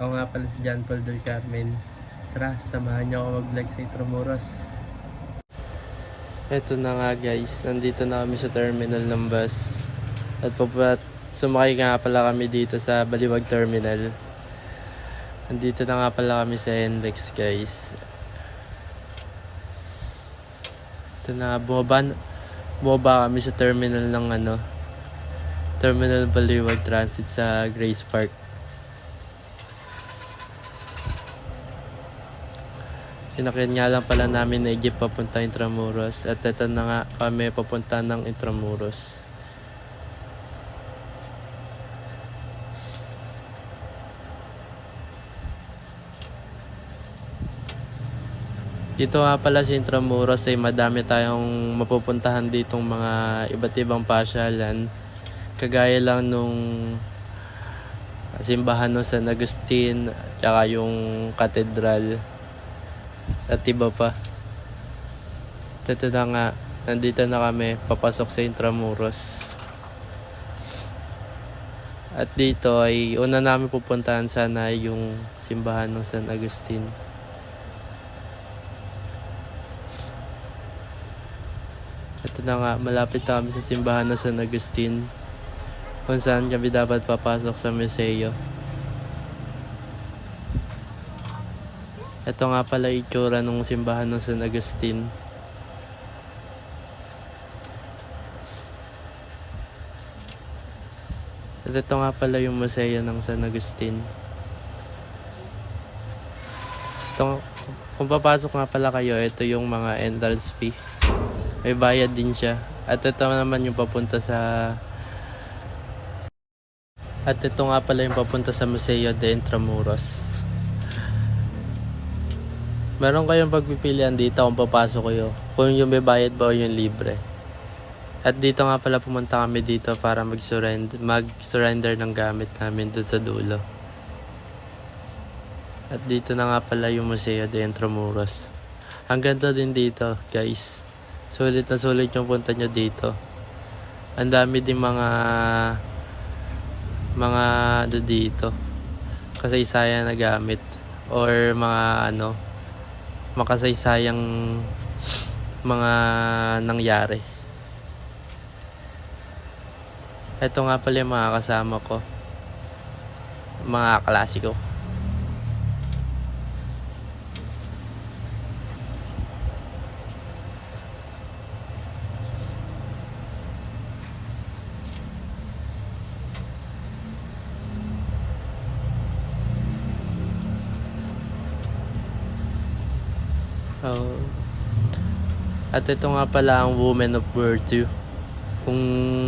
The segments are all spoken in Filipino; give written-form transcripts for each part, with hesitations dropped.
Ako nga pala si John Paul Del Carmen. Tara, samahan niyo ako mag-vlog sa Intramuros. Eto na nga guys, nandito na kami sa terminal ng bus. At sumakay nga pala kami dito sa Baliwag Terminal. Nandito na nga pala kami sa NLEX guys. Ito na, bumaba kami sa terminal ng Terminal Baliwag Transit sa Grace Park. Sinakyan nga lang pala namin na jeep papunta Intramuros. At ito na nga kami papunta ng Intramuros. Dito nga pala sa Intramuros ay madami tayong mapupuntahan ditong mga iba't ibang pasyalan. Kagaya lang nung simbahan ng San Agustin, tsaka yung katedral. At iba pa. Ito na nga, nandito na kami, papasok sa Intramuros. At dito ay una namin pupuntahan sana yung simbahan ng San Agustin. Ito na nga, malapit na kami sa simbahan ng San Agustin, kung saan kami dapat papasok sa museo. Ito nga pala itsura ng simbahan ng San Agustin. At ito nga pala yung museo ng San Agustin. Kung papasok nga pala kayo, ito yung mga entrance fee. May bayad din siya. At ito naman yung papunta sa... At ito nga pala yung papunta sa Museo de Intramuros. Meron kayong pagpipilian dito kung papasok kayo, kung yung may bayad ba o yung libre. At dito nga pala pumunta kami dito para mag-surrender ng gamit namin doon sa dulo. At dito na nga pala yung Museo de Intramuros. Ang ganda din dito guys. Sulit na sulit yung punta nyo dito. Ang dami din mga dito kasaysayan na gamit or mga makasaysayang mga nangyari. Ito nga pala yung mga kasama ko, mga klasiko. At ito nga pala ang Women of Virtue, kung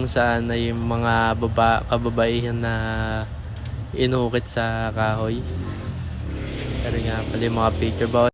saan ay mga kababaihan na inukit sa kahoy. Pero nga pala yung mga picture.